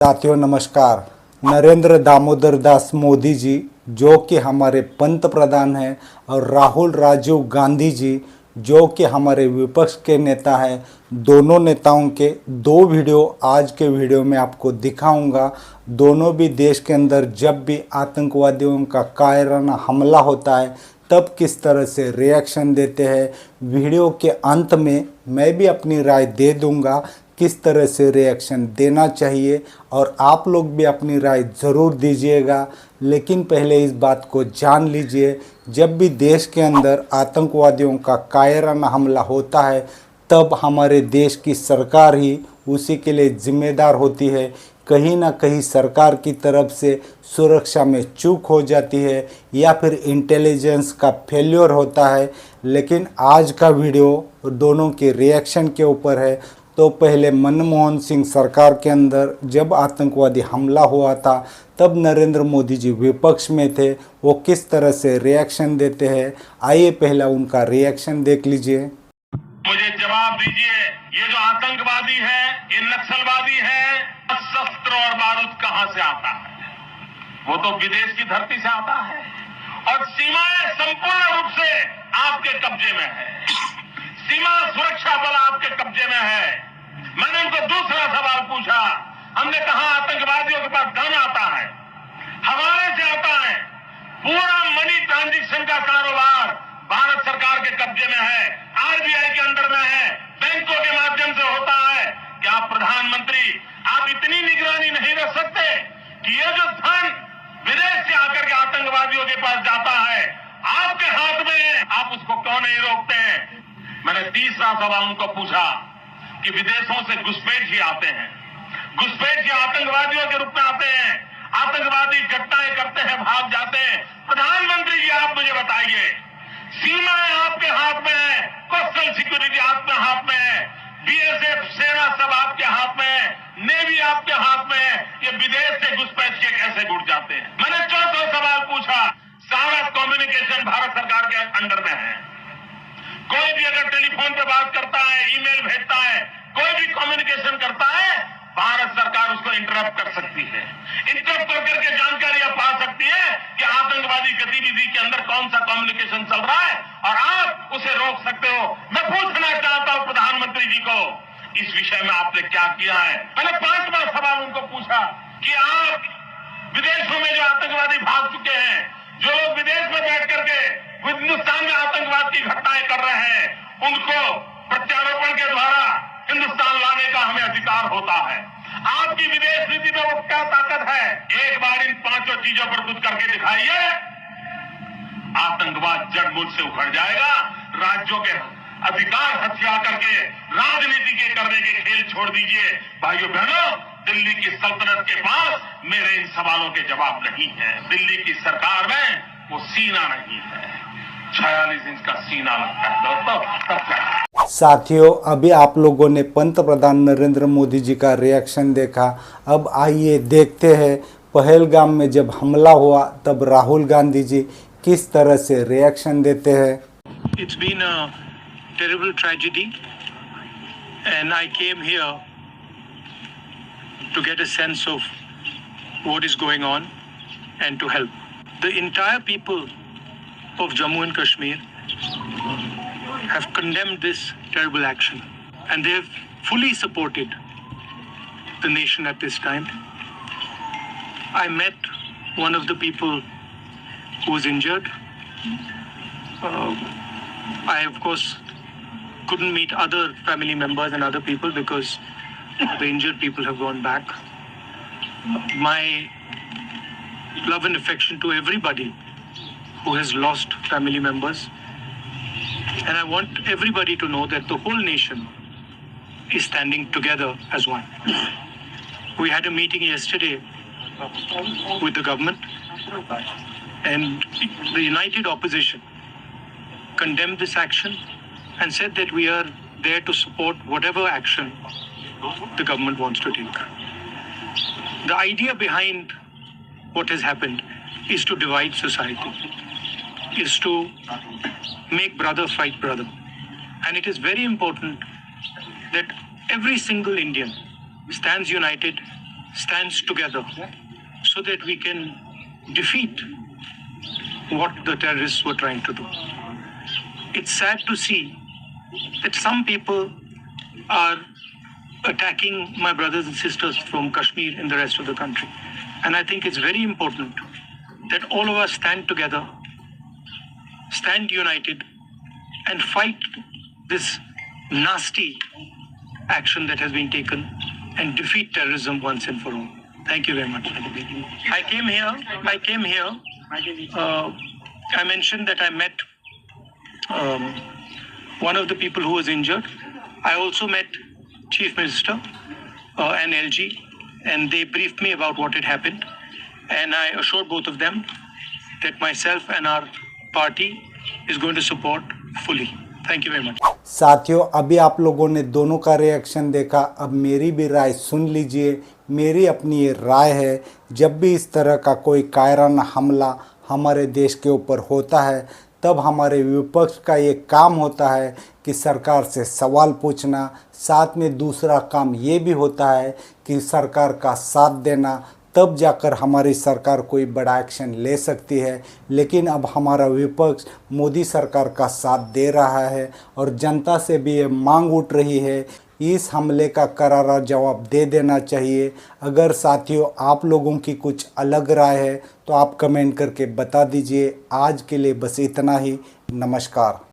साथियों नमस्कार। नरेंद्र दामोदर दास मोदी जी जो कि हमारे पंत प्रधान हैं और राहुल राजीव गांधी जी जो कि हमारे विपक्ष के नेता हैं, दोनों नेताओं के दो वीडियो आज के वीडियो में आपको दिखाऊंगा। दोनों भी देश के अंदर जब भी आतंकवादियों का कायराना हमला होता है तब किस तरह से रिएक्शन देते हैं। वीडियो के अंत में मैं भी अपनी राय दे दूंगा किस तरह से रिएक्शन देना चाहिए और आप लोग भी अपनी राय ज़रूर दीजिएगा। लेकिन पहले इस बात को जान लीजिए, जब भी देश के अंदर आतंकवादियों का कायराना हमला होता है तब हमारे देश की सरकार ही उसी के लिए जिम्मेदार होती है। कहीं ना कहीं सरकार की तरफ से सुरक्षा में चूक हो जाती है या फिर इंटेलिजेंस का फेल्योर होता है। लेकिन आज का वीडियो दोनों के रिएक्शन के ऊपर है। तो पहले मनमोहन सिंह सरकार के अंदर जब आतंकवादी हमला हुआ था तब नरेंद्र मोदी जी विपक्ष में थे, वो किस तरह से रिएक्शन देते हैं। आइए पहला उनका रिएक्शन देख लीजिए। मुझे जवाब दीजिए, ये जो आतंकवादी है, ये नक्सलवादी है, शस्त्र और बारूद कहां से आता है? वो तो विदेश की धरती से आता है और सीमाएं संपूर्ण रूप से आपके कब्जे में है। सीमा सुरक्षा बल आपके कब्जे में है। मैंने उनको दूसरा सवाल पूछा, हमने कहा आतंकवादियों के पास धन आता है, हवाले से आता है, पूरा मनी ट्रांजैक्शन का कारोबार भारत सरकार के कब्जे में है, आरबीआई के अंडर में है, बैंकों के माध्यम से होता है। क्या प्रधानमंत्री आप इतनी निगरानी नहीं रख सकते कि ये जो धन विदेश से आकर के आतंकवादियों के पास जाता है आपके हाथ में है, आप उसको क्यों नहीं रोकते हैं? मैंने तीसरा सवाल उनको पूछा कि विदेशों से घुसपैठ ही आते हैं, घुसपैठ ही आतंकवादियों के रूप में आते हैं, आतंकवादी घटनाएं करते हैं, भाग जाते हैं। प्रधानमंत्री जी आप मुझे बताइए, सीमाएं आपके हाथ में है, कोस्टल सिक्योरिटी आपके हाथ में है, बीएसएफ सेना सब आपके हाथ में है, नेवी आपके हाथ में है, ये विदेश से घुसपैठ के कैसे घुट जाते हैं? मैंने चौथा सवाल पूछा, सारा कम्युनिकेशन भारत सरकार के अंडर में है। कोई भी अगर टेलीफोन पे बात करता है, ईमेल भेजता है, कोई भी कम्युनिकेशन करता है, भारत सरकार उसको इंटरप्ट कर सकती है। इंटरप्ट करके जानकारियां पा सकती है कि आतंकवादी गतिविधि के अंदर कौन सा कम्युनिकेशन चल रहा है और आप उसे रोक सकते हो। मैं पूछना चाहता हूं प्रधानमंत्री जी को, इस विषय में आपने क्या किया है? मैंने पांचवा सवाल उनको पूछा कि आप विदेशों में जो आतंकवादी भाग चुके हैं, जो लोग विदेश में बैठ करके हिंदुस्तान में आतंकवाद की घटनाएं कर रहे हैं, उनको प्रत्यारोपण के द्वारा हिंदुस्तान लाने का हमें अधिकार होता है। आपकी विदेश नीति में वो क्या ताकत है? एक बार इन पांचों चीजों पर कुछ करके दिखाइए, आतंकवाद जड़ मूल से उखड़ जाएगा। राज्यों के अधिकार हथिया करके राजनीति के करने के खेल छोड़ दीजिए। भाइयों बहनों, दिल्ली की सल्तनत के पास मेरे इन सवालों के जवाब नहीं है। दिल्ली की सरकार में वो सीना नहीं है, 46 इंच का सीना लगता है दोस्तों, तब क्या? साथियों, अभी आप लोगों ने पंत प्रधान नरेंद्र मोदी जी का रिएक्शन देखा। अब आइए देखते हैं पहलगाम में जब हमला हुआ तब राहुल गांधी जी किस तरह से रिएक्शन देते हैं। It's been a terrible tragedy and I came here to get a sense of what is going on and to help. The entire people of Jammu and Kashmir have condemned this terrible action and they have fully supported the nation at this time. I met one of the people who was injured. I of course couldn't meet other family members and other people because the injured people have gone back. My love and affection to everybody who has lost family members, and I want everybody to know that the whole nation is standing together as one. We had a meeting yesterday with the government and the united opposition condemned this action and said that we are there to support whatever action the government wants to take. The idea behind what has happened is to divide society, is to make brother fight brother. And it is very important that every single Indian stands united stands together so that we can defeat what the terrorists were trying to do. It's sad to see that some people are attacking my brothers and sisters from Kashmir and the rest of the country. And I think it's very important that all of us stand together, stand united, and fight this nasty action that has been taken and defeat terrorism once and for all. Thank you very much. I came here. I mentioned that I met one of the people who was injured. I also met Chief Minister and LG, and they briefed me about what had happened. And I assured both of them that myself and our party is going to support fully. Thank you very much. साथियों, अभी आप लोगों ने दोनों का reaction देखा, अब मेरी भी राय सुन लीजिए। मेरी अपनी ये राय है, जब भी इस तरह का कोई कायराना हमला हमारे देश के ऊपर होता है, तब हमारे विपक्ष का ये काम होता है कि सरकार से सवाल पूछना। साथ में दूसरा काम ये भी होता है कि सरकार का साथ देना, तब जाकर हमारी सरकार कोई बड़ा एक्शन ले सकती है। लेकिन अब हमारा विपक्ष मोदी सरकार का साथ दे रहा है और जनता से भी ये मांग उठ रही है, इस हमले का करारा जवाब दे देना चाहिए। अगर साथियों आप लोगों की कुछ अलग राय है तो आप कमेंट करके बता दीजिए। आज के लिए बस इतना ही। नमस्कार।